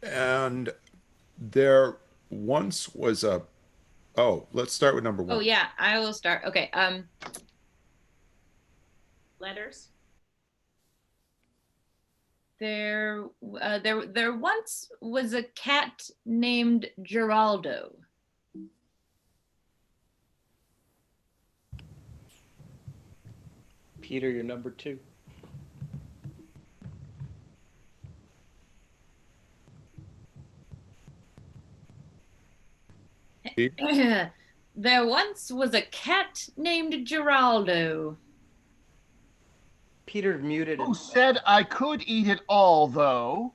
And there once was a. Oh, let's start with number Oh one. yeah, I will start. Okay. Letters. There once was a cat named Geraldo. Peter, you're number two. There once was a cat named Geraldo. Peter muted Who himself. said I could eat it all, though?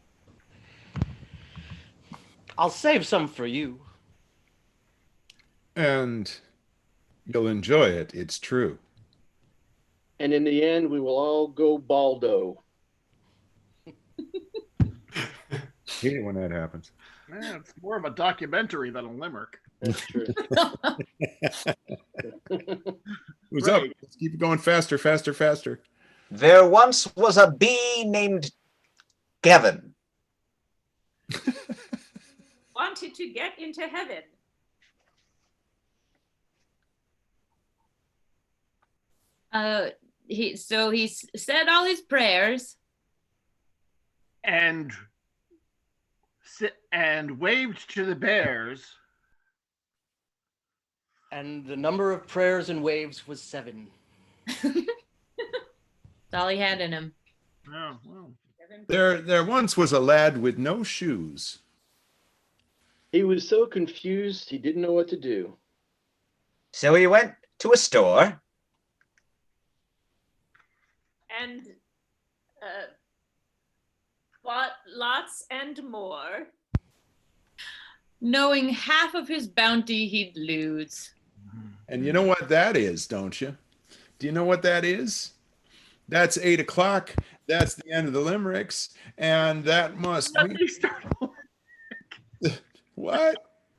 I'll save some for you. And you'll enjoy it. It's true. And in the end, we will all go Baldo. Hate it when that happens. Yeah, it's more of a documentary than a limerick. That's true. Who's up? Right. Let's keep it going faster, faster, faster. There once was a bee named Kevin. Wanted to get into heaven. He said all his prayers. And waved to the bears. And the number of prayers and waves was 7. That's all he had in him. Oh, well. There once was a lad with no shoes. He was so confused, he didn't know what to do. So he went to a store. And bought lots and more. Knowing half of his bounty he'd lose. And you know what that is, don't you? Do you know what that is? That's 8 o'clock. That's the end of the limericks. And that must Let be. me start. What?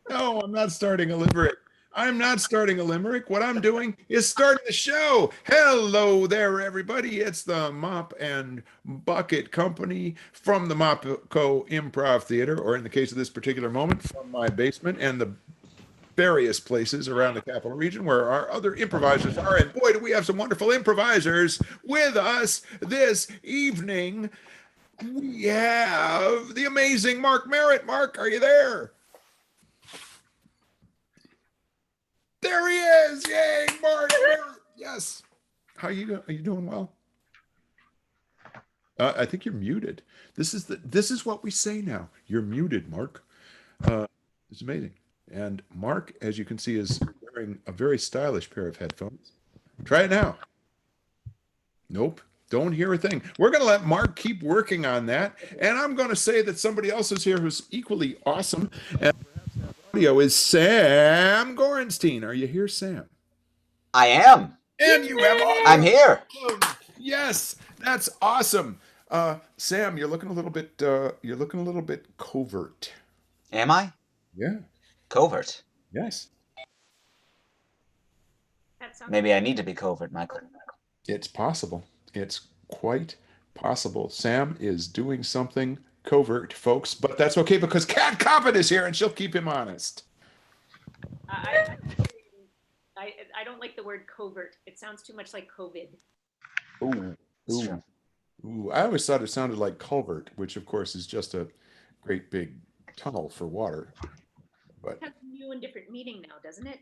No, I'm not starting a limerick. I'm not starting a limerick. What I'm doing is starting the show. Hello there, everybody. It's the Mop and Bucket Company from the Mopco Improv Theater, or in the case of this particular moment, from my basement and the various places around the capital region where our other improvisers are. And boy, do we have some wonderful improvisers with us this evening. We have the amazing Mark Merritt. Mark, are you there? There he is! Yay, Mark! Yes. How are you doing? Well? I think you're muted. This is what we say now. You're muted, Mark. It's amazing. And Mark, as you can see, is wearing a very stylish pair of headphones. Try it now. Nope. Don't hear a thing. We're going to let Mark keep working on that. And I'm going to say that somebody else is here who's equally awesome. And audio is Sam Gorenstein. Are you here, Sam? I am. And you have audio. I'm here. Yes, that's awesome. Sam, you're looking a little bit covert. Am I? Yeah. Covert. Yes. That sounds Maybe I need to be covert, Michael. It's possible. It's quite possible. Sam is doing something covert, folks, but that's okay because Kat Coppin is here and she'll keep him honest. I don't like the word covert. It sounds too much like COVID. Ooh, It's ooh, true. ooh. I always thought it sounded like culvert, which of course is just a great big tunnel for water. But It has a new and different meaning now, doesn't it?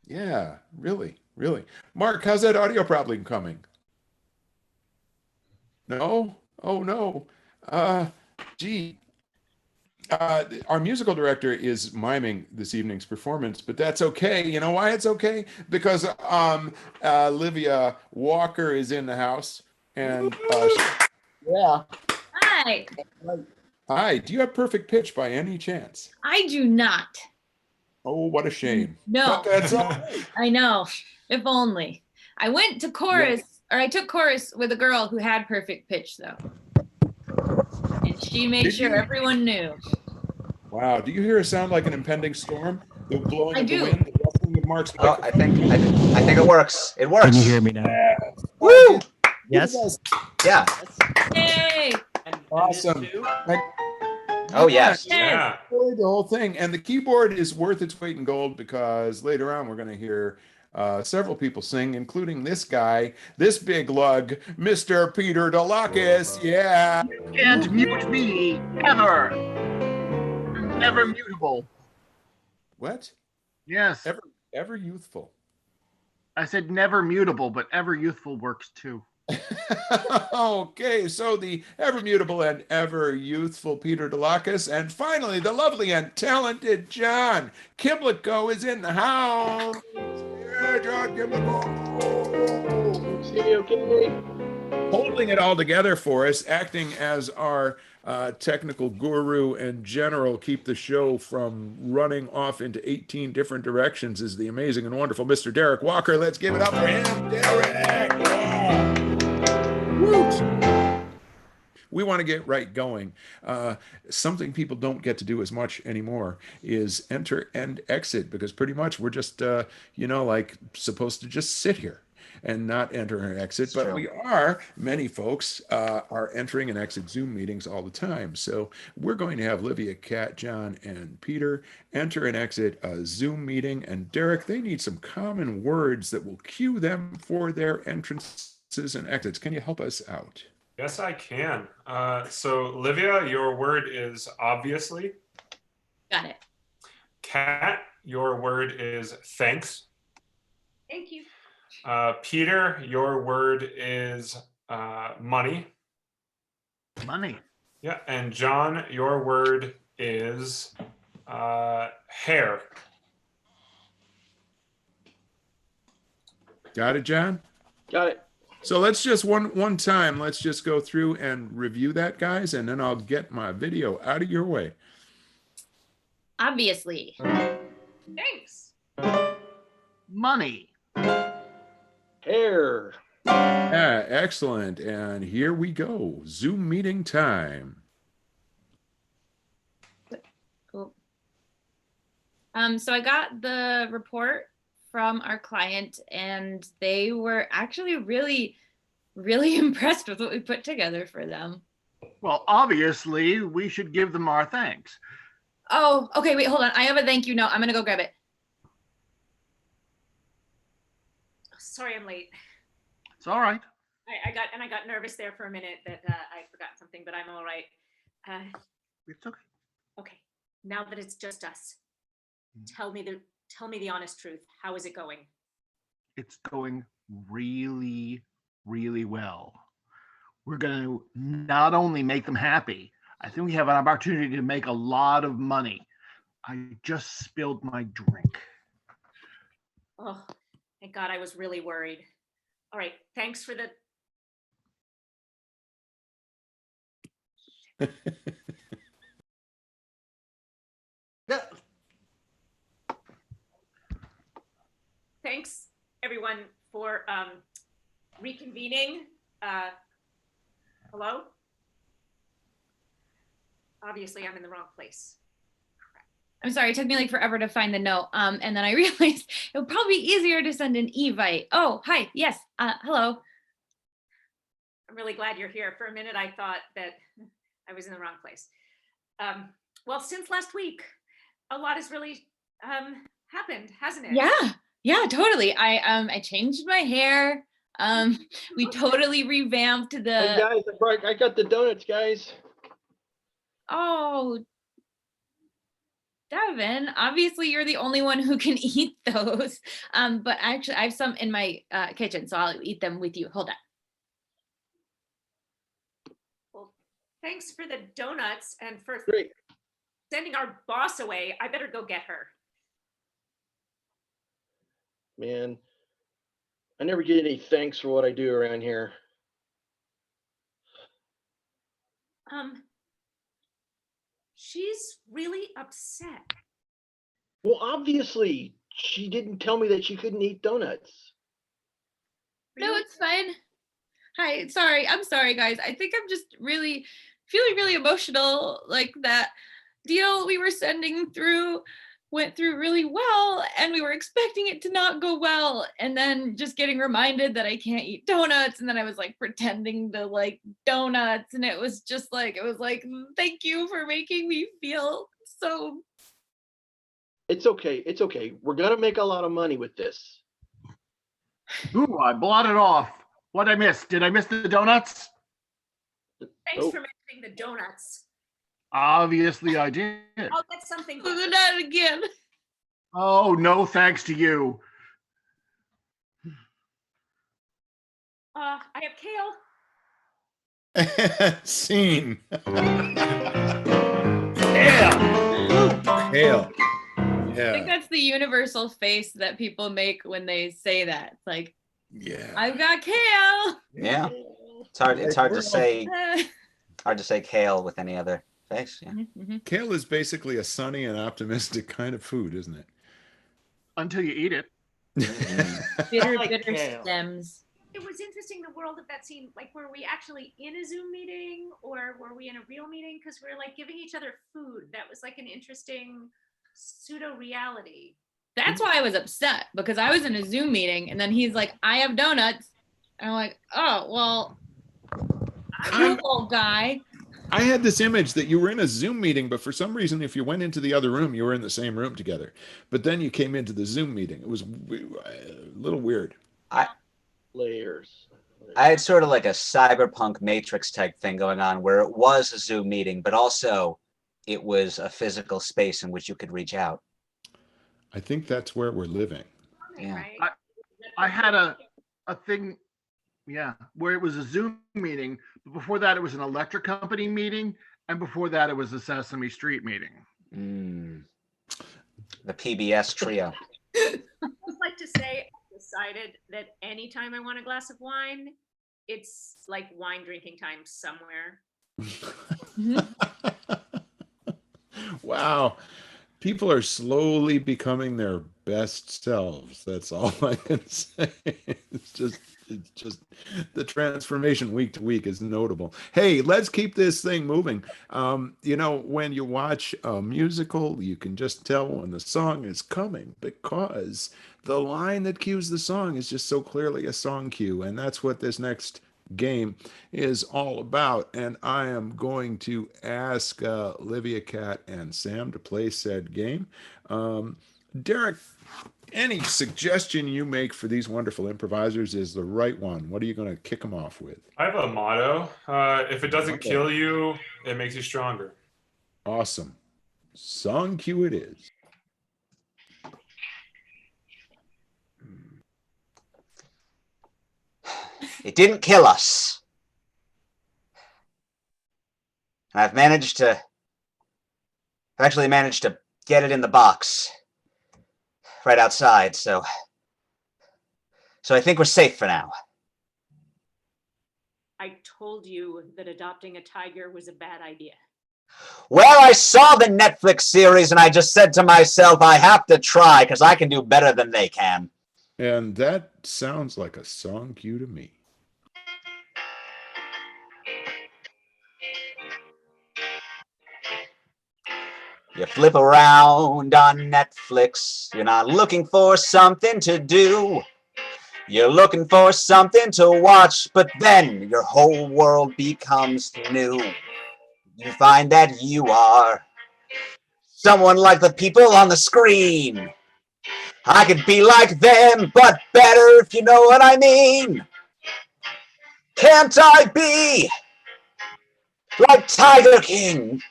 yeah, really, really. Mark, how's that audio problem coming? No? Oh no. Gee. Our musical director is miming this evening's performance, but that's okay. You know why it's okay? Because Olivia Walker is in the house, and yeah. Hi. Hi. Do you have perfect pitch by any chance? I do not. Oh, what a shame. No. But that's all right. I know. If only. I went to chorus, or I took chorus with a girl who had perfect pitch, though. And she made Did sure you? everyone knew. Wow. Do you hear a sound like an impending storm? The blowing I of the do. wind, the rustling of Mark's Oh, I microphone. think it works. It works. Can you hear me now? Woo! Yes. Yeah. Yay! And Awesome. this too? Oh, yes. Yes. The whole thing. And the keyboard is worth its weight in gold because later on we're going to hear several people sing, including this guy, this big lug, Mr. Peter DeLucas. Yeah. Can't mute me ever. I'm never mutable. What? Yes. Ever youthful. I said never mutable, but ever youthful works too. Okay, so the ever mutable and ever youthful Peter DeLucas, and finally the lovely and talented John Kimblico is in the house. Yeah, John Kimblico. See, okay. Holding it all together for us, acting as our technical guru and general, keep the show from running off into 18 different directions, is the amazing and wonderful Mr. Derek Walker. Let's give it up for him, Derek. Yeah. Woot. We want to get right going. Something people don't get to do as much anymore is enter and exit, because pretty much we're just, like supposed to just sit here and not enter and exit. It's But true. we are, many folks are entering and exit Zoom meetings all the time. So we're going to have Livia, Kat, John, and Peter enter and exit a Zoom meeting. And Derek, they need some common words that will cue them for their entrances and exits. Can you help us out? Yes, I can. So, Livia, your word is obviously. Got it. Kat, your word is thanks. Thank you. Peter, your word is money. Money. Yeah, and John, your word is hair. Got it, John? Got it. So let's just one time, let's just go through and review that, guys, and then I'll get my video out of your way. Obviously. Thanks. Money. Hair. Yeah, excellent. And here we go. Zoom meeting time. Cool. So I got the report from our client, and they were actually really, really impressed with what we put together for them. Well, obviously, we should give them our thanks. Oh, okay, wait, hold on. I have a thank you note. I'm gonna go grab it. Sorry, I'm late. It's all right. I got nervous there for a minute that I forgot something, but I'm all right. It's okay. Okay, now that it's just us, tell me the honest truth. How is it going? It's going really, really well. We're going to not only make them happy, I think we have an opportunity to make a lot of money. I just spilled my drink. Oh, thank God, I was really worried. All right, thanks for the. Thanks, everyone, for reconvening. Hello? Obviously, I'm in the wrong place. I'm sorry, it took me like forever to find the note. And then I realized it would probably be easier to send an Evite. Oh, hi, yes, hello. I'm really glad you're here. For a minute, I thought that I was in the wrong place. Well, since last week, a lot has really happened, hasn't it? Yeah, totally. I changed my hair. We totally revamped Hey the. guys, I got the donuts, guys. Oh, Devin, obviously you're the only one who can eat those. But actually I have some in my kitchen, so I'll eat them with you. Hold on. Well, thanks for the donuts and for Great. sending our boss away. I better go get her. Man, I never get any thanks for what I do around here. She's really upset. Well, obviously, she didn't tell me that she couldn't eat donuts. No, it's fine. Hi, sorry. I'm sorry, guys. I think I'm just really feeling really emotional. Like that deal we were sending through, went through really well, and we were expecting it to not go well, and then just getting reminded that I can't eat donuts, and then I was like pretending to like donuts, and it was like thank you for making me feel so. It's okay. It's okay. We're gonna make a lot of money with this. Ooh, I blotted off. What I miss? Did I miss the donuts? Thanks Oh. for mentioning the donuts. Obviously, I did. I'll get something. Do better. that again. Oh, no, thanks to you. I have kale. Scene. Yeah. Hail. I think Yeah. that's the universal face that people make when they say that. It's like, Yeah. I've got kale. Yeah. It's hard. It's hard We're to all- say. Hard to say kale with any other face. Yeah. Mhm. Kale is basically a sunny and optimistic kind of food, isn't it? Until you eat it. Bitter, like bitter kale. stems. It was interesting the world of that scene. Like, were we actually in a Zoom meeting or were we in a real meeting? Because we're like giving each other food. That was like an interesting pseudo reality. That's why I was upset, because I was in a Zoom meeting and then he's like, I have donuts. And I'm like, oh, well, I'm a old guy. I had this image that you were in a Zoom meeting, but for some reason, if you went into the other room, you were in the same room together. But then you came into the Zoom meeting. It was a little weird. Layers. I had sort of like a cyberpunk Matrix type thing going on where it was a Zoom meeting, but also it was a physical space in which you could reach out. I think that's where we're living. Yeah. Right? I had a thing, yeah, where it was a Zoom meeting, but before that it was an electric company meeting, and before that it was a Sesame Street meeting. The PBS trio. I would like to say I decided that anytime I want a glass of wine, it's like wine drinking time somewhere. Wow. People are slowly becoming their best selves. That's all I can say. It's just the transformation week to week is notable. Hey, let's keep this thing moving. You know, when you watch a musical, you can just tell when the song is coming because the line that cues the song is just so clearly a song cue. And that's what this next game is all about. And I am going to ask Livia Cat and Sam to play said game. Derek, any suggestion you make for these wonderful improvisers is the right one. What are you going to kick them off with? I have a motto. If it doesn't Okay. kill you, it makes you stronger. Awesome. Song cue it is. It didn't kill us. And I've actually managed to get it in the box right outside, so I think we're safe for now. I told you that adopting a tiger was a bad idea. Well, I saw the Netflix series and I just said to myself, I have to try because I can do better than they can. And that sounds like a song cue to me. You flip around on Netflix, you're not looking for something to do. You're looking for something to watch, but then your whole world becomes new. You find that you are someone like the people on the screen. I could be like them, but better if you know what I mean. Can't I be like Tiger King?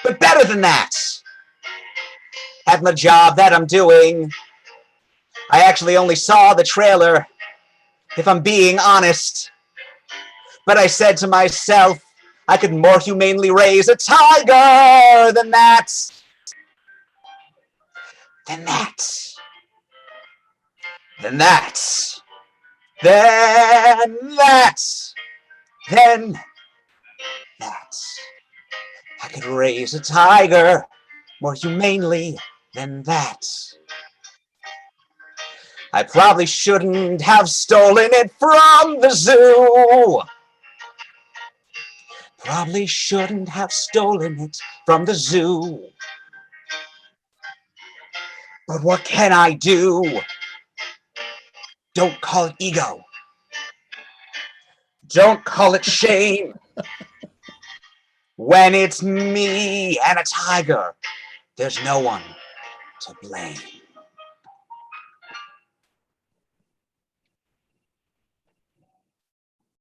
But better than that. At the job that I'm doing, I actually only saw the trailer, if I'm being honest. But I said to myself, I could more humanely raise a tiger than that. Than that. Than that. Then that. Then that. I could raise a tiger more humanely than that. I probably shouldn't have stolen it from the zoo. Probably shouldn't have stolen it from the zoo. But what can I do? Don't call it ego. Don't call it shame. When it's me and a tiger, there's no one to blame.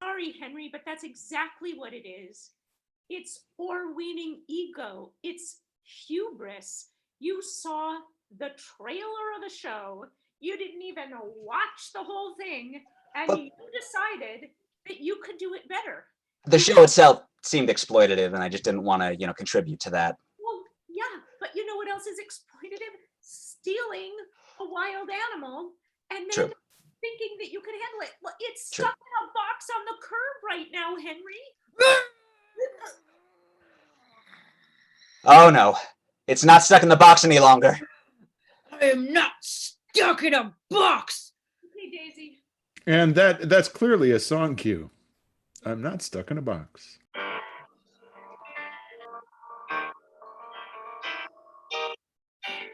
Sorry, Henry, but that's exactly what it is. It's overweening ego. It's hubris. You saw the trailer of the show. You didn't even watch the whole thing, and But- you decided that you could do it better. The show itself seemed exploitative, and I just didn't want to, contribute to that. Well, yeah, but you know what else is exploitative? Stealing a wild animal and then True. thinking that you could handle it. Well, it's True. stuck in a box on the curb right now, Henry. Oh no, it's not stuck in the box any longer. I am not stuck in a box. Okay, Daisy. And that's clearly a song cue. I'm not stuck in a box.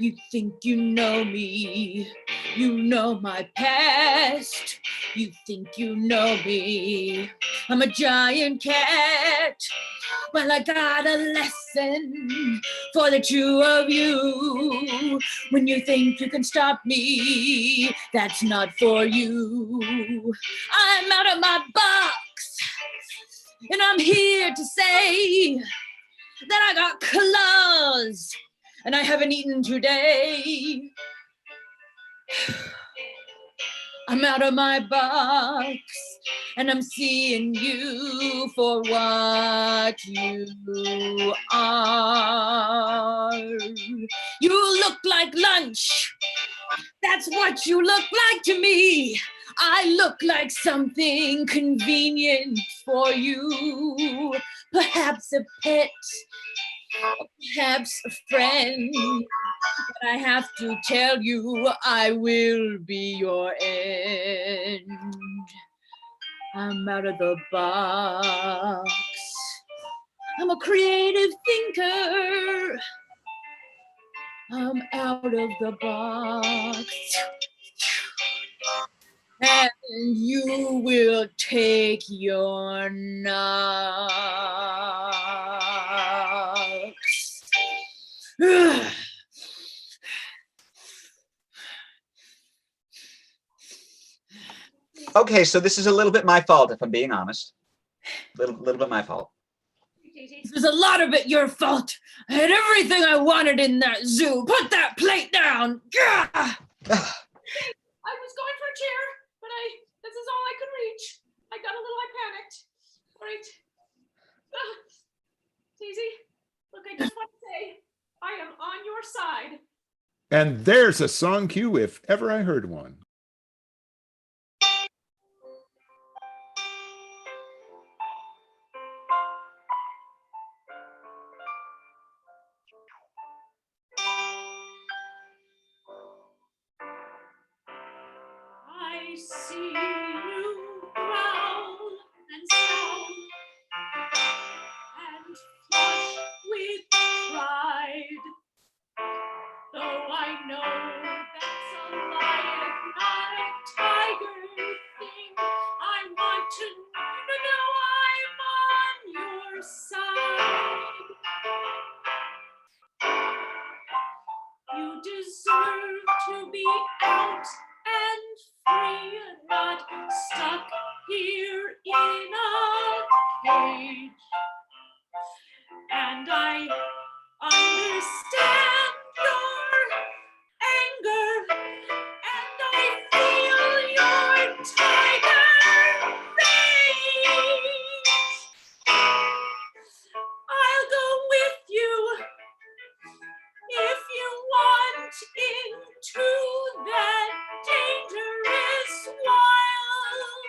You think you know me, you know my past. You think you know me, I'm a giant cat. Well, I got a lesson for the two of you. When you think you can stop me, that's not for you. I'm out of my box, and I'm here to say that I got claws, and I haven't eaten today. I'm out of my box, and I'm seeing you for what you are. You look like lunch. That's what you look like to me. I look like something convenient for you. Perhaps a pet, perhaps a friend. But I have to tell you, I will be your end. I'm out of the box. I'm a creative thinker. I'm out of the box. And you will take your knocks. Okay, so this is a little bit my fault, if I'm being honest. Little bit my fault. Daisy. There's a lot of it your fault. I had everything I wanted in that zoo. Put that plate down. Gah! I was going for a chair, but this is all I could reach. I panicked. All right. Daisy, look, I just want to say, I am on your side. And there's a song cue if ever I heard one. I see you growl and scowl and flush with pride. Though I know that's a lion, not a tiger thing, I want to know I'm on your side. You deserve to be out and free, not stuck here in a cage. And I understand your anger, and I feel your tiger rage. I'll go with you if you want into that dangerous wild.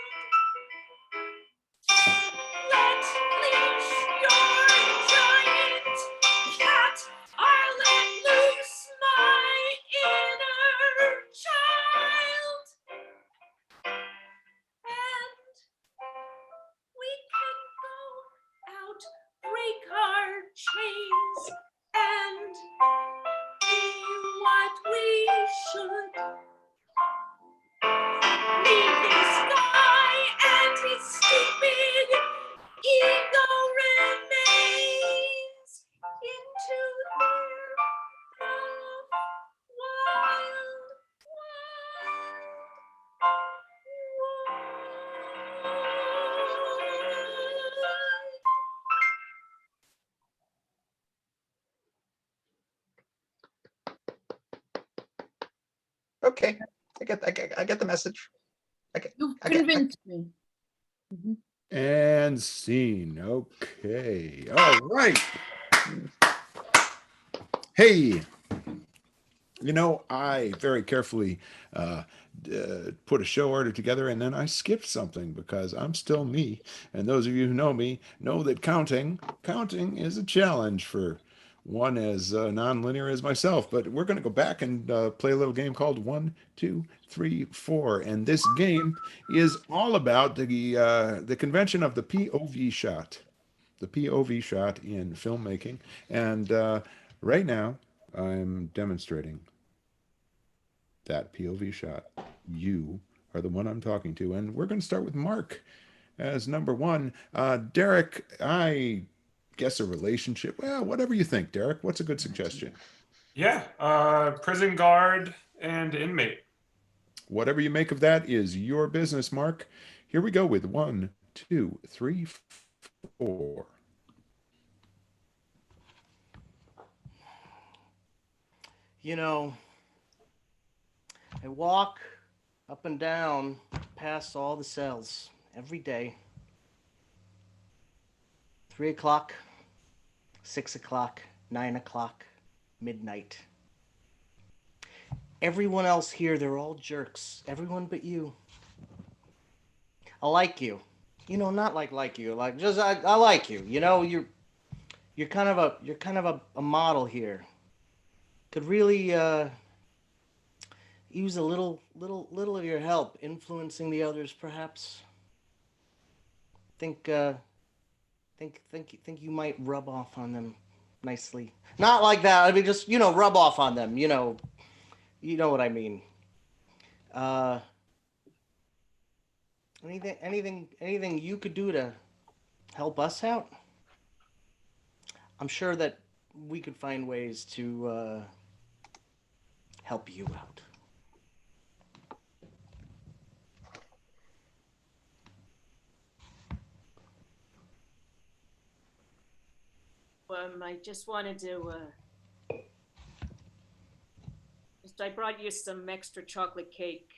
Okay. I get the message. You've I get- I- convinced me. Mhm. And scene. Okay. All right. Hey, I very carefully put a show order together and then I skipped something because I'm still me. And those of you who know me know that counting is a challenge for one as non-linear as myself. But we're going to go back and play a little game called 1, 2, 3, 4. And this game is all about the convention of the POV shot. The POV shot in filmmaking. And right now, I'm demonstrating that POV shot. You are the one I'm talking to. And we're going to start with Mark as number one. Derek, I guess a relationship. Well, whatever you think, Derek. What's a good suggestion? Yeah, prison guard and inmate. Whatever you make of that is your business, Mark. Here we go with 1, 2, 3, 4. You know, I walk up and down past all the cells every day. 3 o'clock, 6 o'clock, 9 o'clock, midnight. Everyone else here, they're all jerks. Everyone but you. I like you. Not like you. Like just I like you. You're kind of a model here. Could really use a little of your help influencing the others, perhaps. Think you might rub off on them nicely. Not like that. I mean, just rub off on them. You know what I mean. Anything you could do to help us out? I'm sure that we could find ways to help you out. I just wanted to, I brought you some extra chocolate cake.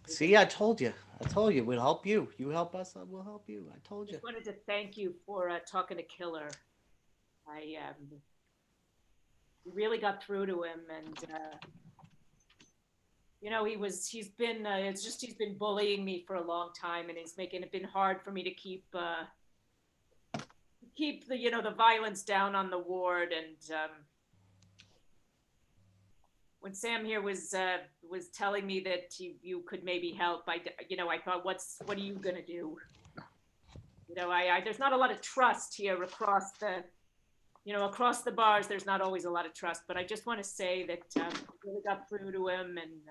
See, I told you. We'll help you. You help us, we'll help you. I told you. Just wanted to thank you for talking to Killer. We really got through to him, and he's been bullying me for a long time, and he's making it been hard for me to keep the violence down on the ward. And when Sam here was telling me that you could maybe help, I thought, what are you gonna do? There's not a lot of trust here across the bars. There's not always a lot of trust, but I just want to say that I really got through to him, and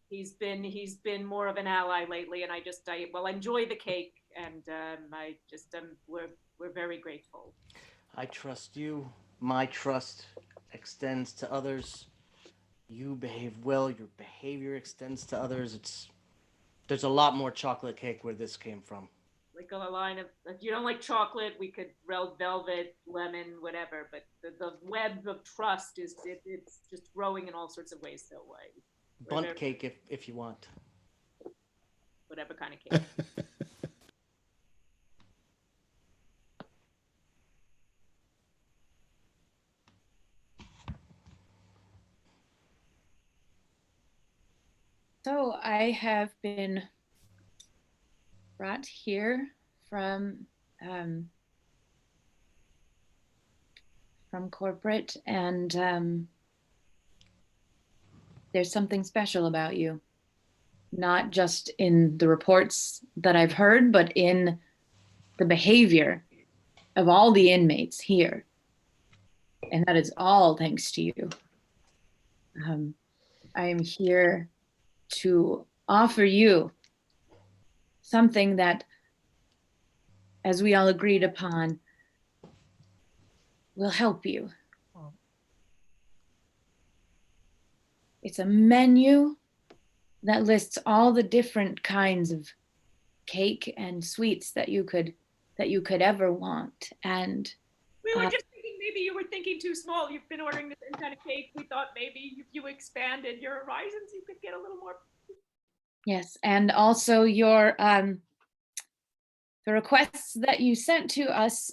he's been more of an ally lately. And I enjoy the cake, and we're very grateful. I trust you. My trust extends to others. You behave well. Your behavior extends to others. There's a lot more chocolate cake where this came from. Like a line of, if you don't like chocolate, we could velvet, lemon, whatever. But the web of trust it's just growing in all sorts of ways. So Bunt cake if you want. Whatever kind of cake. So I have been brought here from corporate, and there's something special about you, not just in the reports that I've heard, but in the behavior of all the inmates here. And that is all thanks to you. I am here to offer you something that, as we all agreed upon, will help you. It's a menu that lists all the different kinds of cake and sweets that you could ever want. And we were just thinking maybe you were thinking being too small. You've been ordering the same kind of cake. We thought maybe if you expanded your horizons, you could get a little more. Yes, and also your the requests that you sent to us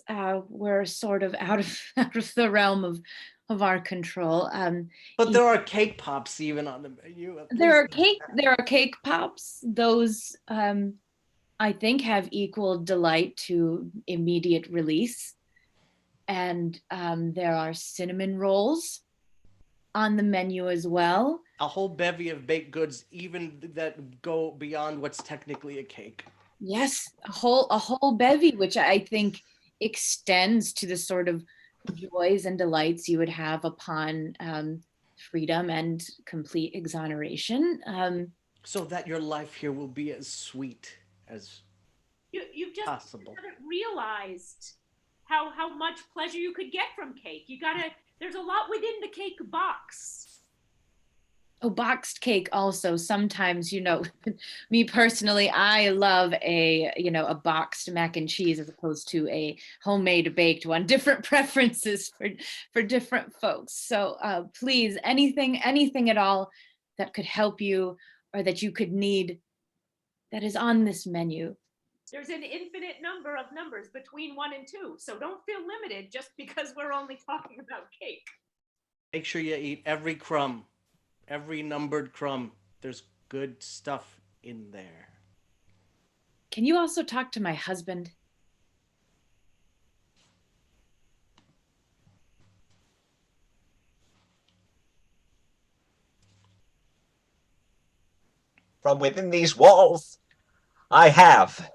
were sort of out of out of the realm of our control. But there are cake pops even on the menu. There are cake pops. Those I think have equal delight to immediate release. And there are cinnamon rolls on the menu as well. A whole bevy of baked goods, even that go beyond what's technically a cake. Yes, a whole bevy, which I think extends to the sort of joys and delights you would have upon freedom and complete exoneration. So that your life here will be as sweet as You've just possible. haven't realized how much pleasure you could get from cake. There's a lot within the cake box. Oh, boxed cake also. Sometimes, me personally, I love a boxed mac and cheese as opposed to a homemade baked one. Different preferences for different folks. So please, anything at all that could help you or that you could need that is on this menu. There's an infinite number of numbers between 1 and 2. So don't feel limited just because we're only talking about cake. Make sure you eat every crumb. Every numbered crumb. There's good stuff in there. Can you also talk to my husband? From within these walls, I have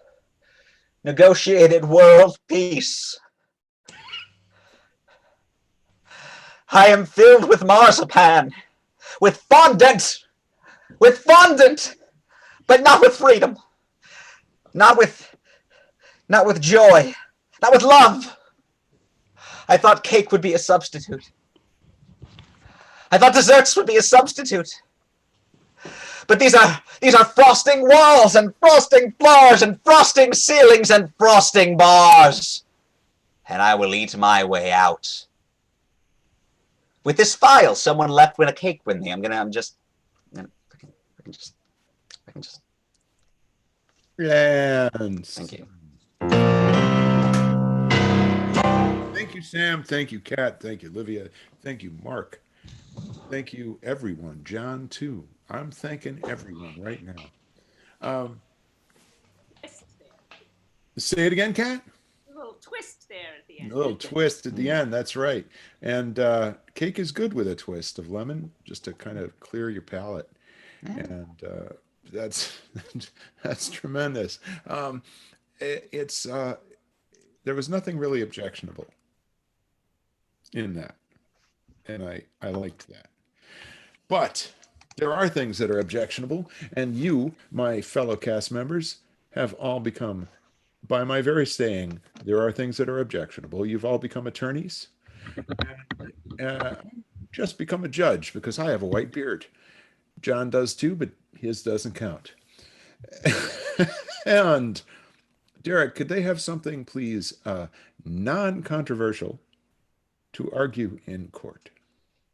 negotiated world peace. I am filled with marzipan, with fondant, but not with freedom, not with joy, not with love. I thought cake would be a substitute. I thought desserts would be a substitute. But these are frosting walls and frosting floors and frosting ceilings and frosting bars. And I will eat my way out. With this file someone left with a cake with me, I can just. Lance. Thank you. Thank you, Sam. Thank you, Kat. Thank you, Olivia. Thank you, Mark. Thank you, everyone. John, too. I'm thanking everyone right now. Say it again, Kat. A little twist there at the end. A little twist at the end. That's right. And cake is good with a twist of lemon, just to kind of clear your palate. And that's tremendous. There was nothing really objectionable in that, and I liked that. But there are things that are objectionable, and you, my fellow cast members, have all become, by my very saying, there are things that are objectionable. You've all become attorneys. Just become a judge because I have a white beard. John does too, but his doesn't count. And Derek, could they have something, please, non-controversial to argue in court?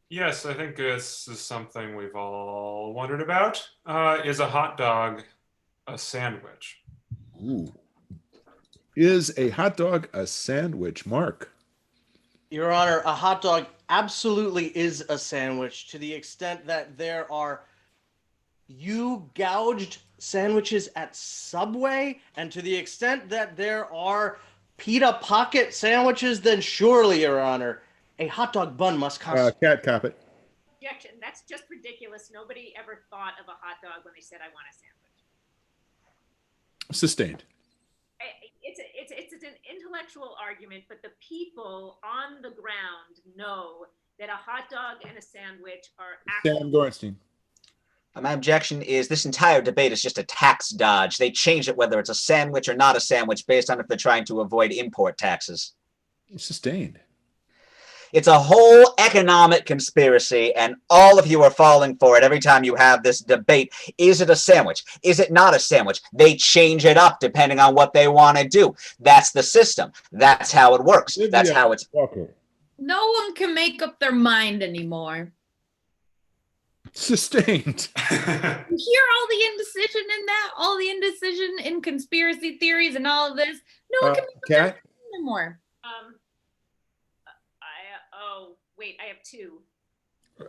Yes, I think this is something we've all wondered about. Is a hot dog a sandwich? Ooh. Is a hot dog a sandwich, Mark? Your Honor, a hot dog absolutely is a sandwich to the extent that there are gouged sandwiches at Subway, and to the extent that there are pita pocket sandwiches, then surely, Your Honor, a hot dog bun must cost. Cat Coppet. Objection. That's just ridiculous. Nobody ever thought of a hot dog when they said, I want a sandwich. Sustained. It's an intellectual argument, but the people on the ground know that a hot dog and a sandwich are Sam Gorenstein. My objection is this entire debate is just a tax dodge. They change it whether it's a sandwich or not a sandwich based on if they're trying to avoid import taxes. Sustained. It's a whole economic conspiracy, and all of you are falling for it every time you have this debate. Is it a sandwich? Is it not a sandwich? They change it up depending on what they want to do. That's the system. That's how it works. That's how it's... Walker. No one can make up their mind anymore. Sustained. You hear all the indecision in that, all the indecision in conspiracy theories and all of this. No one can make up their Kat? mind anymore. Oh, wait, I have two.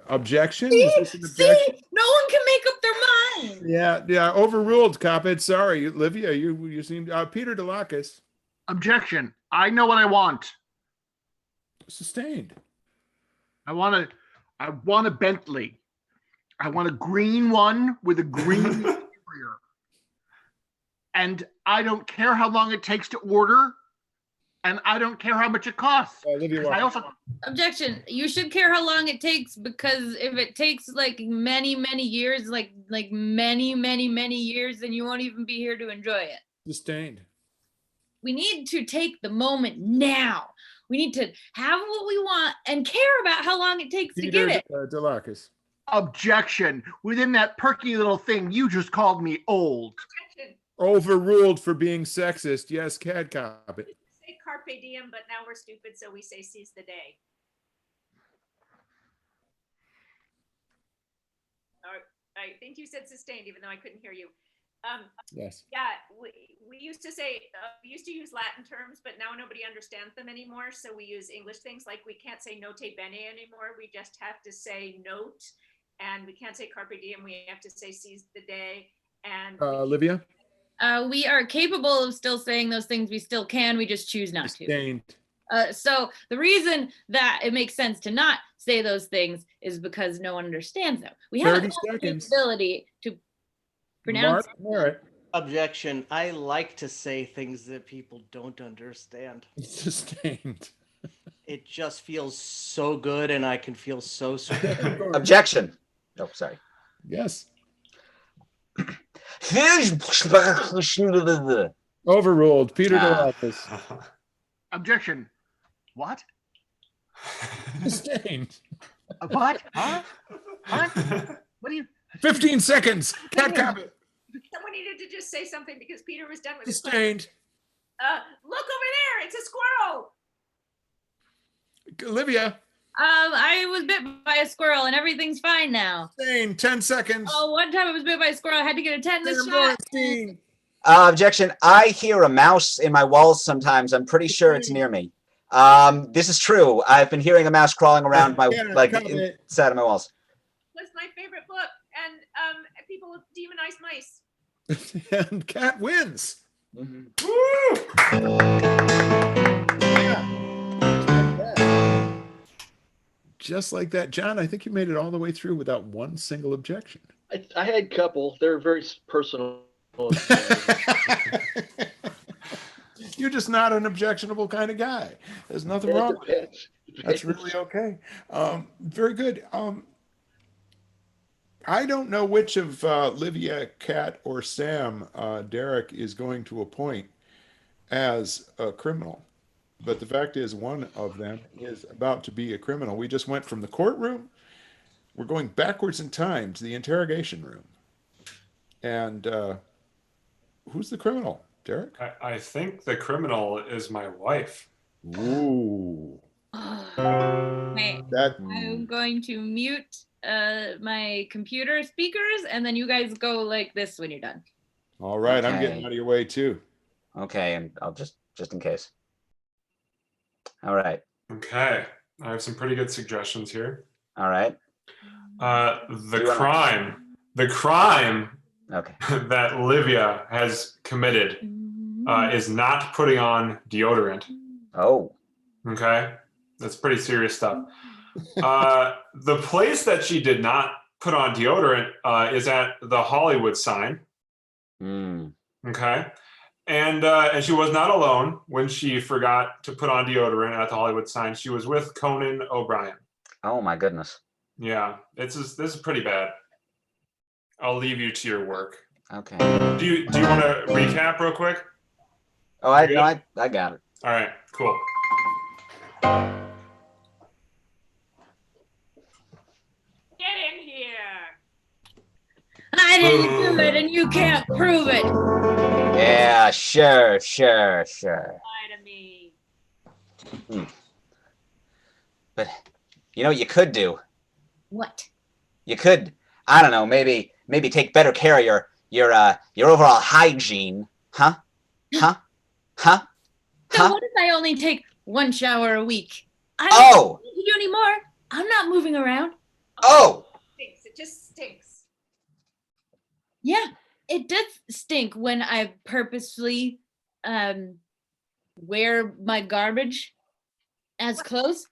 Objection? Is this an objection? See? No one can make up their mind. Yeah. Overruled, Coppet. Sorry, Olivia. You seem. Peter DeLacus. Objection. I know what I want. Sustained. I want a Bentley. I want a green one with a green interior. And I don't care how long it takes to order. And I don't care how much it costs. Olivia, I also Objection. You should care how long it takes, because if it takes like many years, like many years, then you won't even be here to enjoy it. Sustained. We need to take the moment now. We need to have what we want and care about how long it takes to Peter get it. DeLacus. objection. Within that perky little thing, you just called me old. Objection. Overruled for being sexist. Yes, Cad Coppet. Say carpe diem, but now we're stupid, so we say seize the day. I think you said sustained, even though I couldn't hear you. Yes. Yeah, we used to say, we used to use Latin terms, but now nobody understands them anymore. So we use English things, like we can't say note bene anymore. We just have to say note, and we can't say carpe diem. We have to say seize the day. And Olivia? We are capable of still saying those things. We still can. We just choose not to. Sustained. So the reason that it makes sense to not say those things is because no one understands them. We have 30 the seconds. ability to pronounce. Mark, Objection. I like to say things that people don't understand. Sustained. It just feels so good, and I can feel so superior. Objection. Oh, sorry. Yes. Overruled. Peter DeLacus. Objection. What? Sustained. What? Huh? What? What do you? 15 seconds. Cat Coppet. someone needed to just say something because Peter was done with his question. Sustained. Look over there, it's a squirrel. Olivia. I was bit by a squirrel and everything's fine now. Sustained. 10 seconds. Oh, one time I was bit by a squirrel. I had to get a tetanus Sam shot. Bornstein. Objection. I hear a mouse in my walls sometimes. I'm pretty sure it's near me. This is true. I've been hearing a mouse crawling around my inside of my walls. Was my favorite book, and people demonize mice. And Cat wins. Mhm. Just like that. John, I think you made it all the way through without one single objection. I had a couple. They're very personal. You're just not an objectionable kind of guy. There's nothing Yeah, it wrong with that. depends. That's really okay. Very good. I don't know which of Livia, Kat, or Sam Derek is going to appoint as a criminal. But the fact is, one of them is about to be a criminal. We just went from the courtroom. We're going backwards in time to the interrogation room. And who's the criminal, Derek? I think the criminal is my wife. Ooh. Wait, That I'm going to mute my computer speakers, and then you guys go like this when you're done. all right. I'm Okay. getting out of your way too. Okay, and I'll just in case. All right. Okay, I have some pretty good suggestions here. All right. The crime Okay. that Livia has committed is not putting on deodorant. Oh. Okay, that's pretty serious stuff. The place that she did not put on deodorant is at the Hollywood sign. Mm. Okay, and she was not alone when she forgot to put on deodorant at the Hollywood sign. She was with Conan O'Brien. Oh my goodness. Yeah, this is pretty bad. I'll leave you to your work. Okay. Do you want to recap real quick? Oh, I got it. All right, cool. Get in here. I didn't do it, and you can't prove it. Yeah, sure. Lie to me. But you know what you could do? What? You could, I don't know, maybe take better care of your overall hygiene, huh? Huh? Huh? So Huh? what if I only take 1 shower a week? I Oh! don't need to do anymore. I'm not moving around. Oh! Stinks. It just stinks. Yeah, it does stink when I purposefully wear my garbage as clothes.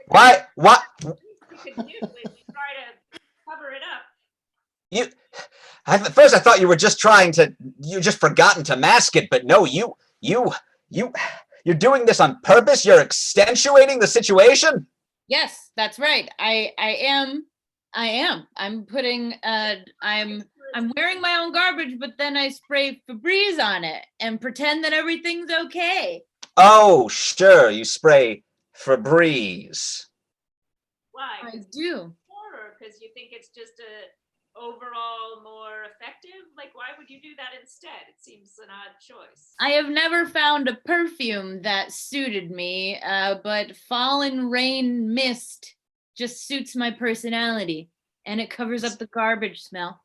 Why? What? You could do is try to cover it up. You? At first, I thought you were just you just forgotten to mask it, but no, you're doing this on purpose. You're accentuating the situation. Yes, that's right. I am. I'm putting I'm wearing my own garbage, but then I spray Febreze on it and pretend that everything's okay. Oh, sure, you spray Febreze. Why? I do. Horror, because you think it's just a overall more effective? Like, why would you do that instead? It seems an odd choice. I have never found a perfume that suited me, but Fallen Rain Mist just suits my personality, and it covers up the garbage smell.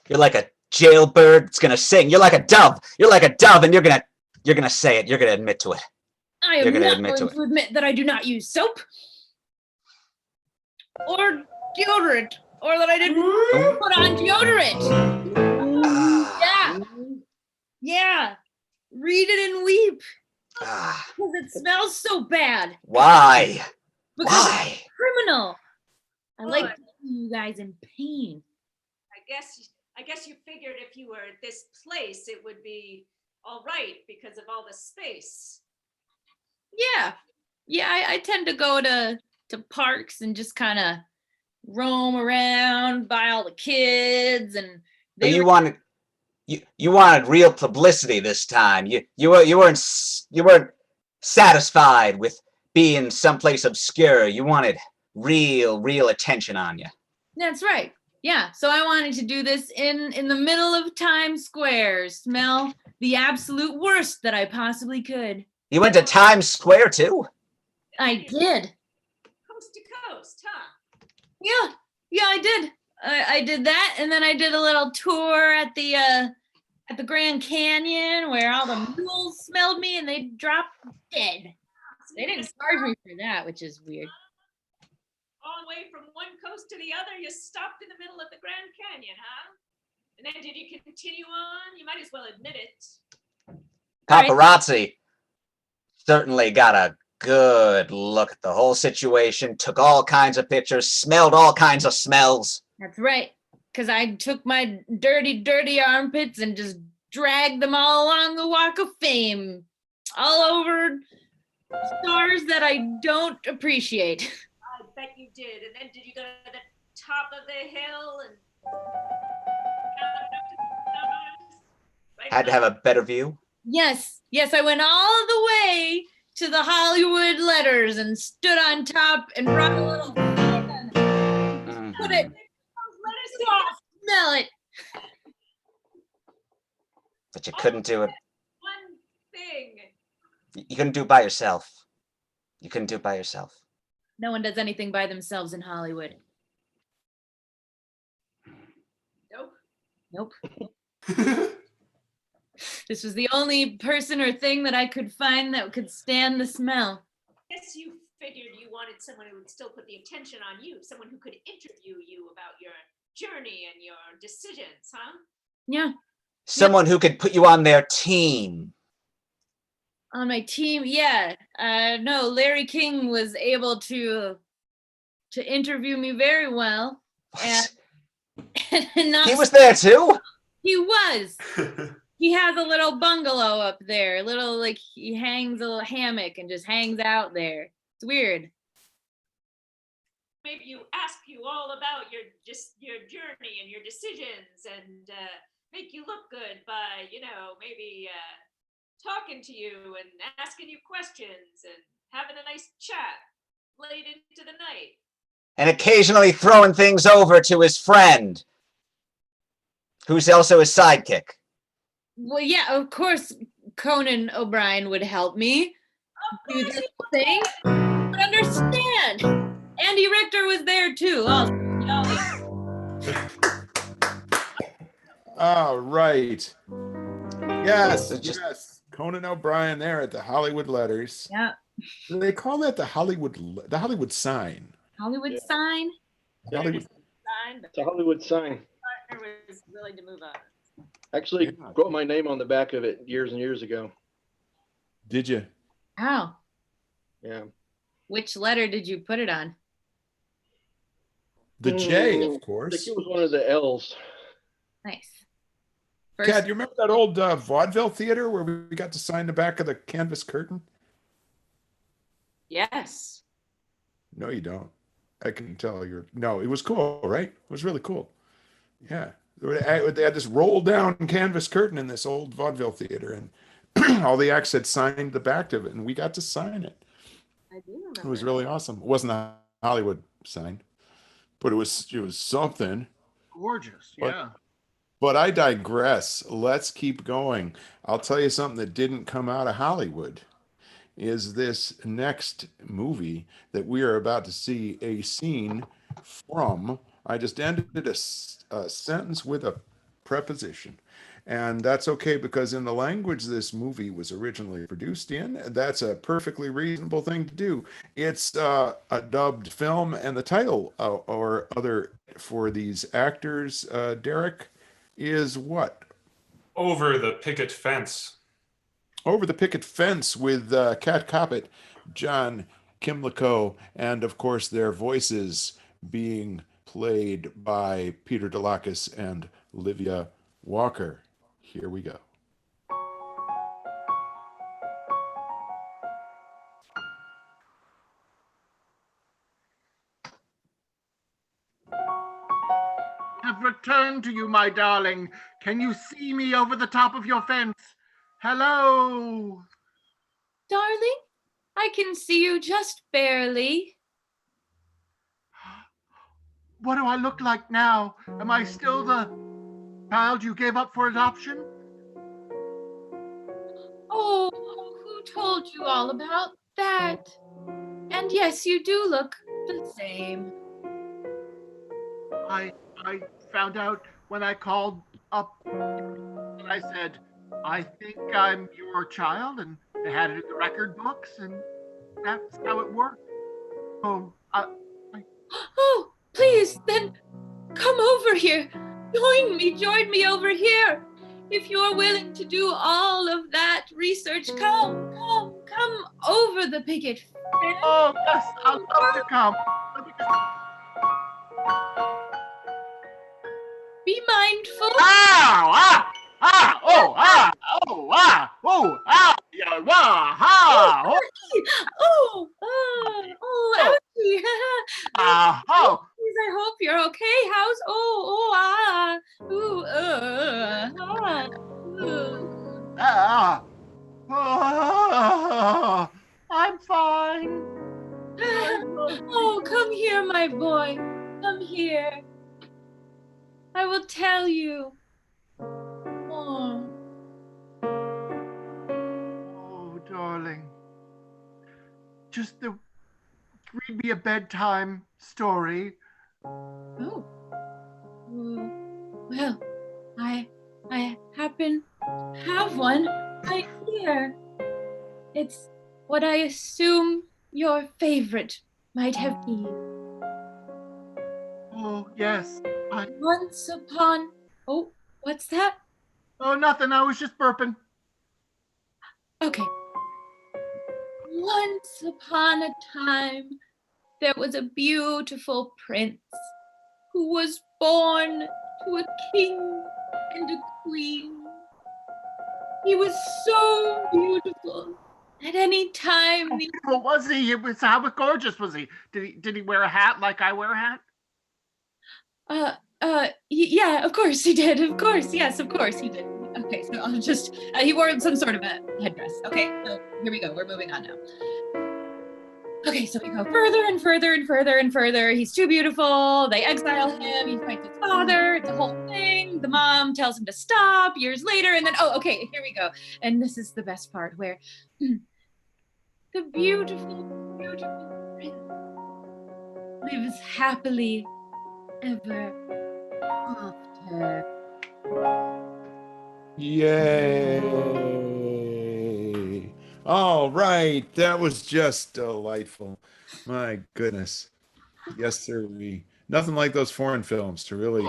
You're like a jailbird that's gonna sing. You're like a dove. You're like a dove, and you're gonna say it. You're gonna admit to it. I am not going to admit that I do not use soap or deodorant, or that I didn't put on deodorant. Ah, Yeah. Read it and weep ah. because it smells so bad. Why? Because Why? it's criminal. I like Good. to see you guys in pain. I guess you figured if you were at this place, it would be all right because of all the space. Yeah, I tend to go to parks and just kind of roam around by all the kids, and But you wanted real publicity this time. You weren't satisfied with being someplace obscure. You wanted real attention on you. That's right. Yeah, so I wanted to do this in the middle of Times Square, smell the absolute worst that I possibly could. You went to Times Square too? I did. Coast to coast, huh? Yeah, I did. I did that, and then I did a little tour at the Grand Canyon where all the mules smelled me and they dropped dead. They didn't charge me for that, which is weird. All the way from one coast to the other, you stopped in the middle of the Grand Canyon, huh? And then did you continue on? You might as well admit it. Paparazzi certainly got a good look at the whole situation, took all kinds of pictures, smelled all kinds of smells. That's right, because I took my dirty armpits and just dragged them all along the Walk of Fame, all over stars that I don't appreciate. I bet you did. And then did you go to the top of the hill and Had to have a better view. Yes, I went all the way to the Hollywood letters and stood on top and brought a little fan. Put it, smell it. But you couldn't do it. one thing. You couldn't do it by yourself. You couldn't do it by yourself. No one does anything by themselves in Hollywood. Nope. This was the only person or thing that I could find that could stand the smell. Guess you figured you wanted someone who would still put the attention on you, someone who could interview you about your journey and your decisions, huh? Yeah. Someone who could put you on their team. On my team, yeah. No, Larry King was able to interview me very well. What? And not He was there too? He was. He has a little bungalow up there, he hangs a little hammock and just hangs out there. It's weird. Maybe you ask you all about your journey and your decisions and make you look good by, maybe talking to you and asking you questions and having a nice chat late into the night. And occasionally throwing things over to his friend, who's also his sidekick. Well, yeah, of course Conan O'Brien would help me do this thing. don't understand. Andy Richter was there too. Also, All right. Yes, It's just- yes. Conan O'Brien there at the Hollywood Letters. yeah. They call that the Hollywood sign. Hollywood Yeah. sign. Hollywood. Sign, but It's a Hollywood sign. partner was willing to move on. Actually, Yeah. wrote my name on the back of it years and years ago. Did you? Wow. Yeah. Which letter did you put it on? The J, I of think course. it was one of the L's. Nice. Kat, you remember that old vaudeville theater where we got to sign the back of the canvas curtain? Yes. No, you don't. I can tell you're. No, it was cool, right? It was really cool. Yeah. They had this roll down canvas curtain in this old vaudeville theater, and all the acts had signed the back of it, and we got to sign it. I do remember. It was really awesome. It wasn't a Hollywood sign, but it was something. Gorgeous. But- Yeah. But I digress. Let's keep going. I'll tell you something that didn't come out of Hollywood is this next movie that we are about to see a scene from. I just ended a sentence with a preposition. And that's okay because in the language this movie was originally produced in, that's a perfectly reasonable thing to do. It's a dubbed film, and the title or other for these actors, Derek, is what? Over the Picket Fence. Over the Picket Fence with Kat Coppett, John Kimlico, and of course their voices being played by Peter DeLucas and Livia Walker. Here we go. Have returned to you, my darling. Can you see me over the top of your fence? Hello. Darling, I can see you just barely. What do I look like now? Am I still the child you gave up for adoption? Oh, who told you all about that? And yes, you do look the same. I found out when I called up and I said, I think I'm your child, and they had it in the record books, and that's how it worked. Oh, Oh, please, then come over here. Join me over here. If you're willing to do all of that research, come over the picket fence. oh yes, I'll love to come. Let me just- Be mindful. Ow! Yeah, wah, ha! Ouchie. Oh, Please, I hope you're okay. How's I'm fine. Oh, come here, my boy. Come here. I will tell you. Oh. Oh, darling. Just read me a bedtime story. Oh. Well, I happen to have one right here. It's what I assume your favorite might have been. Oh, yes. Once upon... Oh, what's that? Oh, nothing. I was just burping. Okay. Once upon a time, there was a beautiful prince who was born to a king and a queen. He was so beautiful. At any time, the What was he? How gorgeous was he? Did he wear a hat like I wear a hat? yeah, of course he did. Of course, yes, of course he did. Okay, so I'll just, he wore some sort of a headdress. Okay, so here we go. We're moving on now. Okay, so we go further and further and further and further. He's too beautiful. They exile him. He fights his father. It's a whole thing. The mom tells him to stop years later. And then, oh, okay, here we go. And this is the best part where the beautiful, beautiful lives happily ever after. Yay. All right. That was just delightful. My goodness. Yes, sir. Nothing like those foreign films to really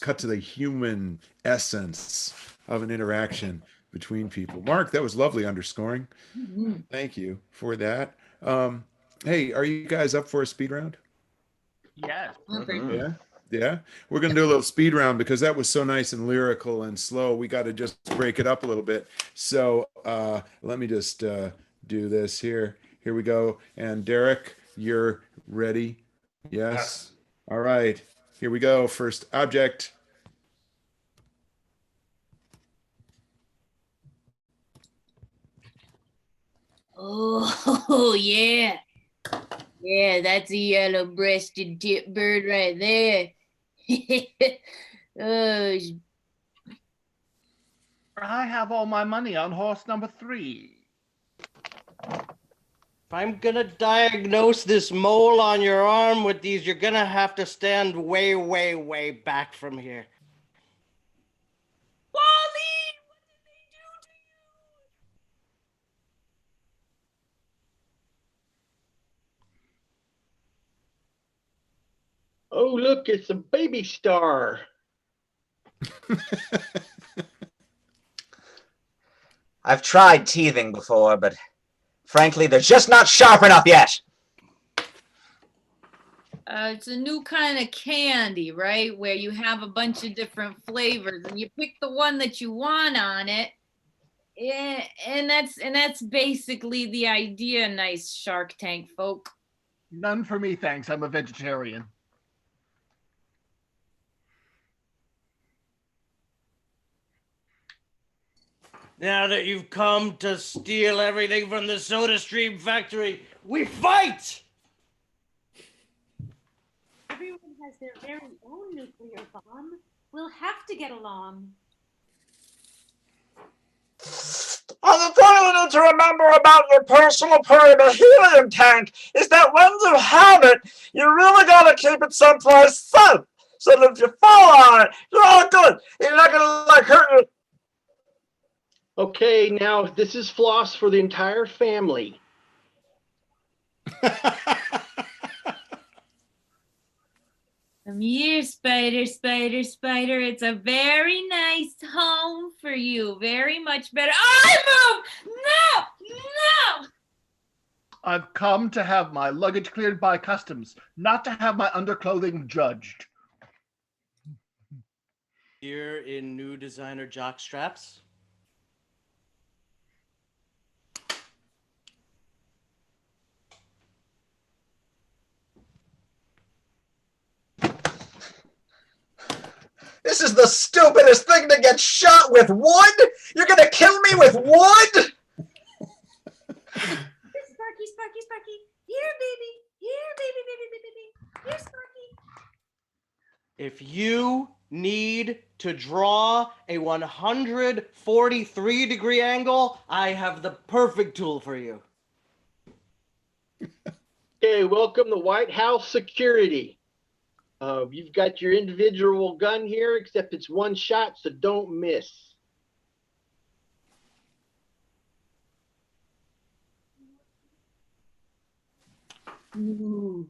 cut to the human essence of an interaction between people. Mark, that was lovely underscoring. Mhm. Thank you for that. Um, hey, are you guys up for a speed round? Yes. Yeah. Yeah. We're going to do a little speed round because that was so nice and lyrical and slow. We got to just break it up a little bit. So let me just do this here. Here we go. And Derek, you're ready? Yes. Yes. All right. Here we go. First object. Oh, yeah. Yeah, that's a yellow-breasted tip bird right there. Oh, I have all my money on horse number 3. If I'm gonna diagnose this mole on your arm with these, you're gonna have to stand way, way, way back from here. Pauline, what did they do to Oh, look, it's a baby star. I've tried teething before, but frankly, they're just not sharp enough yet. It's a new kind of candy, right? Where you have a bunch of different flavors and you pick the one that you want on it. And that's basically the idea, nice Shark Tank folk. None for me, thanks. I'm a vegetarian. Now that you've come to steal everything from the SodaStream factory, we fight! Everyone has their very own nuclear bomb. We'll have to get along. The thing you need to remember about your personal portable helium tank is that when you have it, you really gotta keep it someplace safe. So that if you fall on it, you're all good. You're not gonna hurt you. Okay, now this is floss for the entire family. Come here, Spider, Spider, Spider. It's a very nice home for you. Very much better. I move! No! No! I've come to have my luggage cleared by customs, not to have my underclothing judged. Here in new designer jock straps. This is the stupidest thing to get shot with wood. You're gonna kill me with wood? Sparky, Sparky, Sparky. Here, baby. Here, baby, baby, baby, baby. Here, Sparky. If you need to draw a 143-degree angle, I have the perfect tool for you. Okay, welcome to White House security. You've got your individual gun here, except it's one shot, so don't miss. Ooh.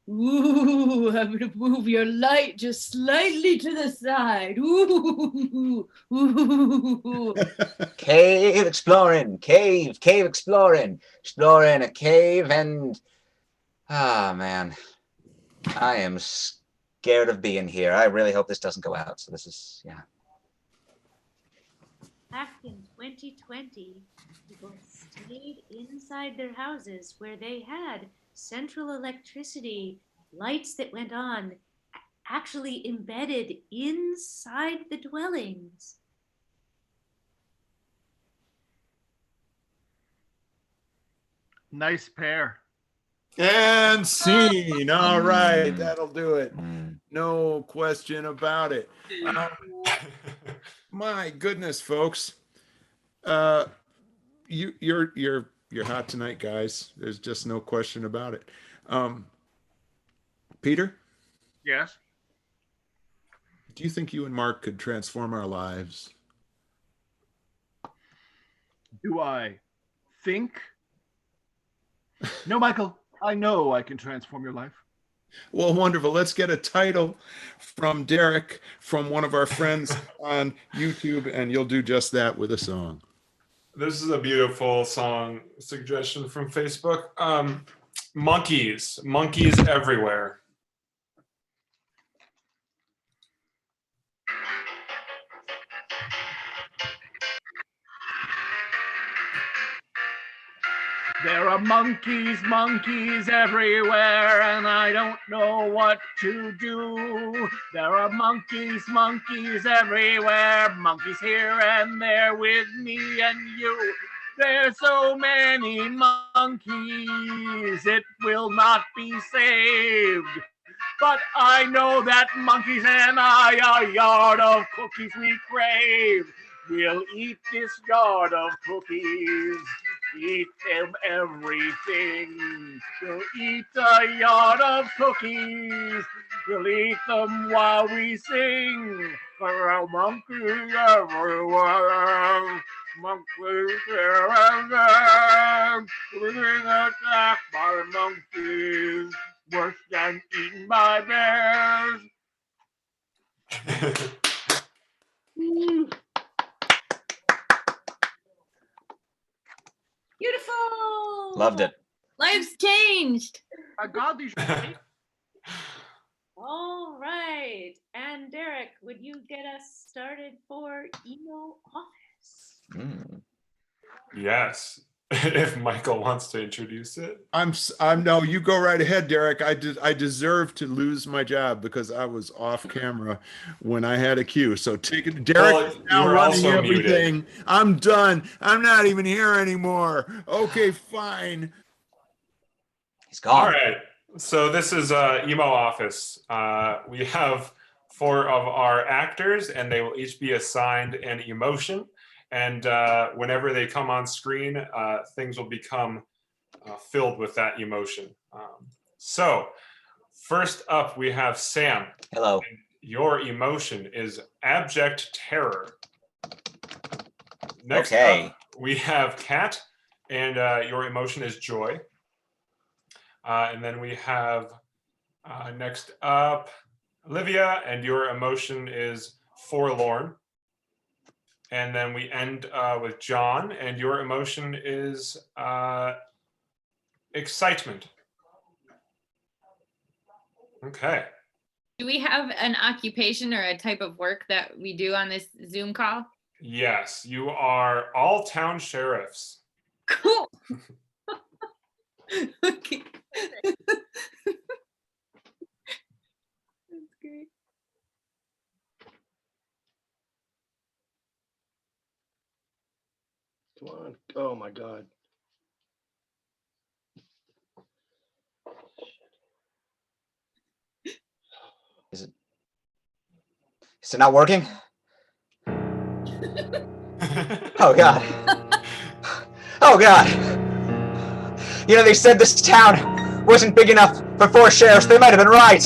Ooh, I'm gonna move your light just slightly to the side. Ooh, ooh. Cave exploring, cave exploring, exploring a cave, and man, I am scared of being here. I really hope this doesn't go out. So this is, yeah. Back in 2020, people stayed inside their houses where they had central electricity, lights that went on, actually embedded inside the dwellings. Nice pair. And scene. All right, Mm. that'll do it. Mm. No question about it. My goodness, folks. You're hot tonight, guys. There's just no question about it. Peter, Yes. do you think you and Mark could transform our lives? Do I think? No, Michael, I know I can transform your life. Well, wonderful. Let's get a title from Derek, from one of our friends on YouTube, and you'll do just that with a song. This is a beautiful song suggestion from Facebook. Monkeys everywhere. There are monkeys everywhere, and I don't know what to do. There are monkeys everywhere, monkeys here and there with me and you. There's so many monkeys, it will not be saved. But I know that monkeys and I, a yard of cookies we crave. We'll eat this yard of cookies, eat them everything. We'll eat a yard of cookies, we'll eat them while we sing. There are monkeys everywhere, monkeys here and there. We're being attacked by monkeys, worse than eaten by bears. Beautiful. Loved it. Life's changed. I got these. All right. And Derek, would you get us started for emo office? Mm. Yes. If Michael wants to introduce it. I'm no, you go right ahead, Derek. I deserve to lose my job because I was off camera when I had a cue. So take it. Derek Well, is you now were running also muted. everything. I'm done. I'm not even here anymore. Okay, fine. He's gone. All right. So this is emo office. We have 4 of our actors, and they will each be assigned an emotion. And whenever they come on screen, things will become filled with that emotion. So first up, we have Sam. Hello. Your emotion is abject terror. Next Okay. up, we have Kat, and your emotion is joy. And then we have next up, Olivia, and your emotion is forlorn. And then we end with John, and your emotion is excitement. Okay. Do we have an occupation or a type of work that we do on this Zoom call? Yes, you are all town sheriffs. Cool. Okay. That's great. Come on. Oh my God. Is it not working? Oh, God. Oh, God. You know, they said this town wasn't big enough for 4 sheriffs. They might have been right.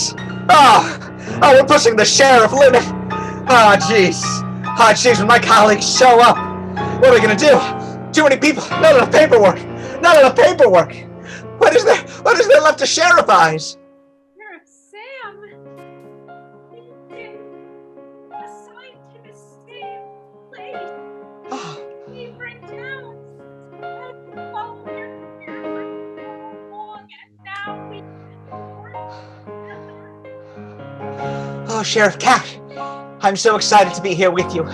Oh, we're pushing the sheriff limit. Oh, jeez. Oh, jeez, when my colleagues show up, what are we going to do? Too many people. Not enough paperwork. Not enough paperwork. What is there left to sherifize? Sheriff Sam. He's been assigned to the same place. Oh, Neighboring towns. And followed their career for so long, and now we oh, Sheriff Cat, I'm so excited to be here with you.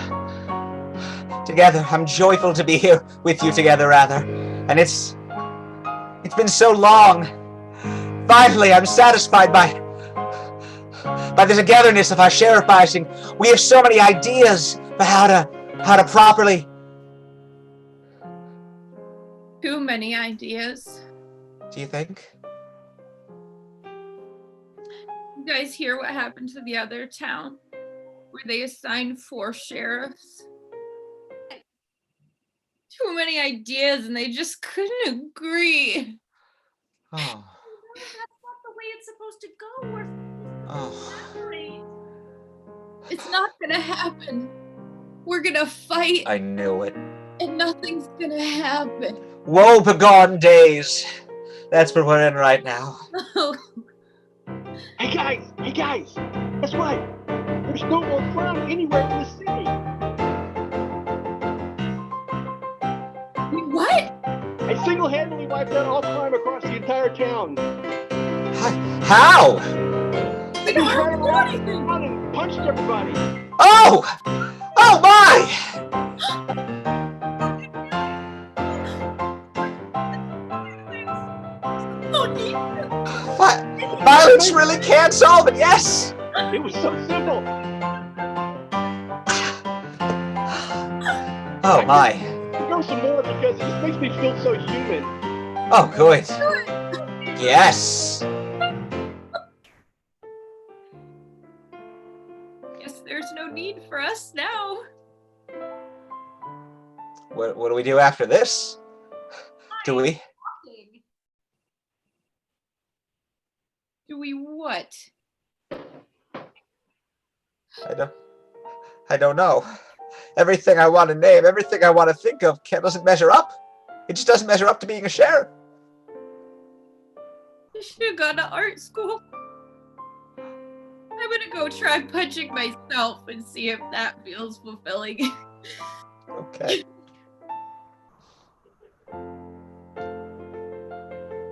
Together, I'm joyful to be here with you together, rather. And it's been so long. Finally, I'm satisfied by the togetherness of our sheriffizing. We have so many ideas for how to properly. Too many ideas. Do you think? You guys hear what happened to the other town where they assigned 4 sheriffs? Too many ideas and they just couldn't agree. Oh. That's not the way it's supposed to go. We're Oh, collaborate. It's not gonna happen. We're gonna fight I knew it. and nothing's gonna happen. Woe begone days. That's what we're in right now. Hey guys, guess what? There's no more crime anywhere in the city. What? I single-handedly wiped out all crime across the entire town. How? I don't have to do anything. And punched everybody. Oh! Oh my! What? Violence really can't solve it, yes! It was so simple. Oh my. Go some more because it just makes me feel so human. Oh, good. Yes. Guess there's no need for us now. What do we do after this? Do we? Talking. Do we what? I don't know. Everything I want to name, everything I want to think of doesn't measure up. It just doesn't measure up to being a sheriff. I should have gone to art school. I'm gonna go try punching myself and see if that feels fulfilling. Okay.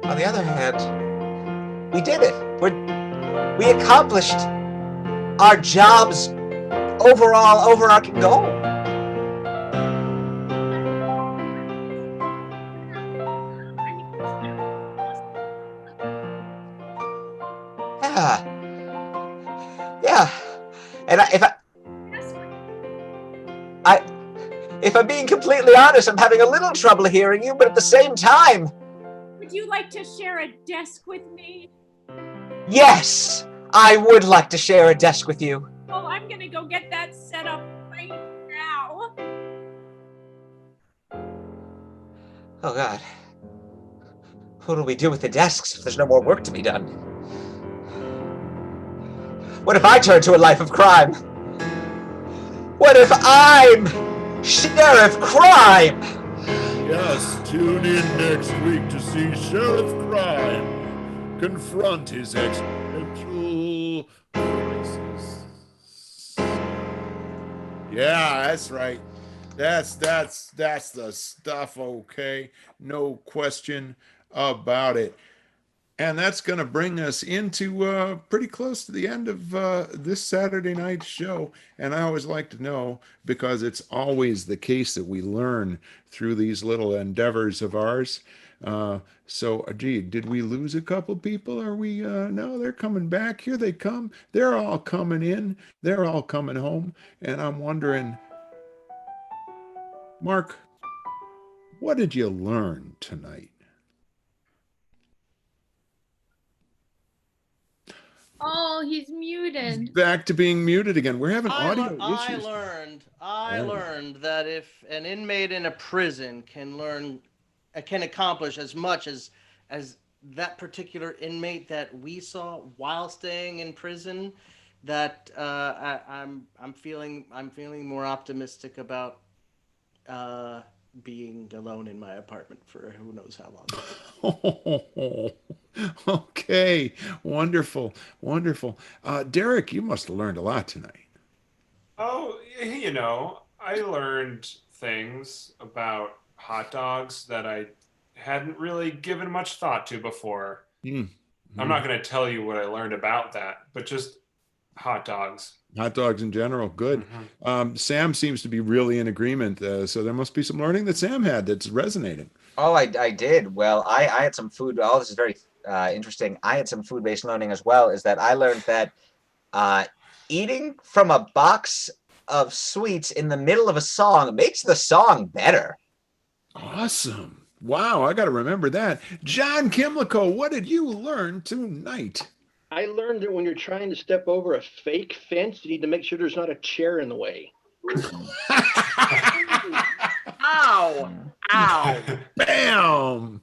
On the other hand, we did it. We accomplished our job's overall overarching goal. Yeah. And if I'm being completely honest, I'm having a little trouble hearing you, but at the same time, Would you like to share a desk with me? yes, I would like to share a desk with you. Oh, I'm gonna go get that set up right now. Oh God. What do we do with the desks if there's no more work to be done? What if I turn to a life of crime? What if I'm Sheriff Crime? Yes, tune in next week to see Sheriff Crime confront his existential crisis. Yeah, that's right. That's the stuff, okay? No question about it. And that's going to bring us into pretty close to the end of this Saturday night's show. And I always like to know, because it's always the case that we learn through these little endeavors of ours. Gee, did we lose a couple people? Are we? No, they're coming back. Here they come. They're all coming in. They're all coming home. And I'm wondering, Mark, what did you learn tonight? Oh, he's muted. Back to being muted again. We're having audio issues. I learned that if an inmate in a prison can accomplish as much as that particular inmate that we saw while staying in prison, that I'm feeling more optimistic about being alone in my apartment for who knows how long. Okay, wonderful. Derek, you must have learned a lot tonight. Oh, I learned things about hot dogs that I hadn't really given much thought to before. Mm-hmm. I'm not going to tell you what I learned about that, but just hot dogs. Hot dogs in general, good. Mm-hmm. Sam seems to be really in agreement, so there must be some learning that Sam had that's resonating. Oh, I did. Well, I had some food. Oh, this is very interesting. I had some food-based learning as well, is that I learned that eating from a box of sweets in the middle of a song makes the song better. Awesome. Wow, I got to remember that. John Kimlico, what did you learn tonight? I learned that when you're trying to step over a fake fence, you need to make sure there's not a chair in the way. Ow! Bam!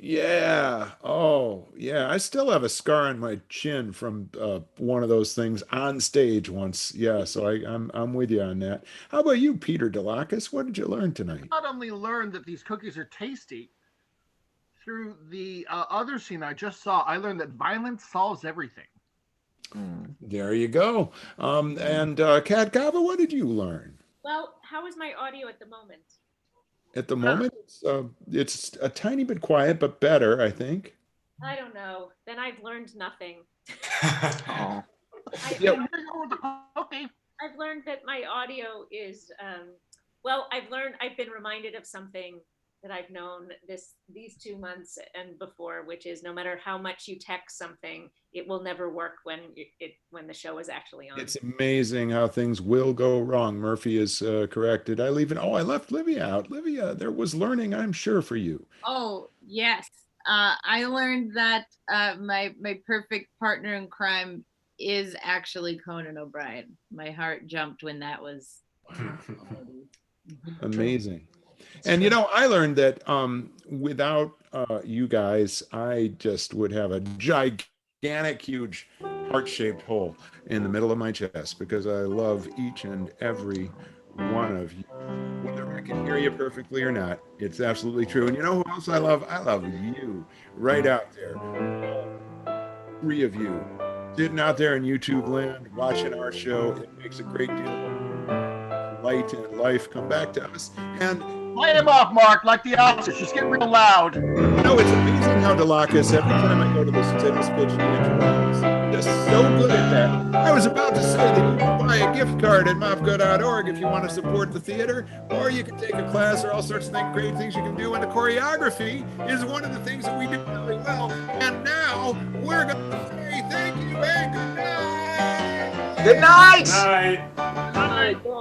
Yeah. Oh, yeah. I still have a scar on my chin from one of those things on stage once. Yeah. So I'm with you on that. How about you, Peter Delacus? What did you learn tonight? Not only learned that these cookies are tasty, through the other scene I just saw, I learned that violence solves everything. There you go. And Kat Kava, what did you learn? Well, how is my audio at the moment? At the moment, it's a tiny bit quiet, but better, I think. I don't know. Then I've learned nothing. Oh. Yeah. Okay. I've learned that my audio is I've been reminded of something that I've known these 2 months and before, which is no matter how much you text something, it will never work when the show is actually on. It's amazing how things will go wrong. Murphy is corrected. I left Livia out. Livia, there was learning, I'm sure, for you. Oh, yes. I learned that my perfect partner in crime is actually Conan O'Brien. My heart jumped when that was Amazing. And I learned that without you guys, I just would have a gigantic, huge heart-shaped hole in the middle of my chest because I love each and every one of you. Whether I can hear you perfectly or not, it's absolutely true. And you know who else I love? I love you right out there. Three of you sitting out there in YouTube land watching our show. It makes a great deal of light and life come back to us. And Light him off, Mark, like the office. Just get real loud. it's amazing how Delacus, every time I go to the sales pitch, he interrupts. Just so good at that. I was about to say that you can buy a gift card at mopco.org if you want to support the theater, or you can take a class or all sorts of great things you can do. And the choreography is one of the things that we do really well. And now we're going to say thank you and good night. Good night. Night. All right.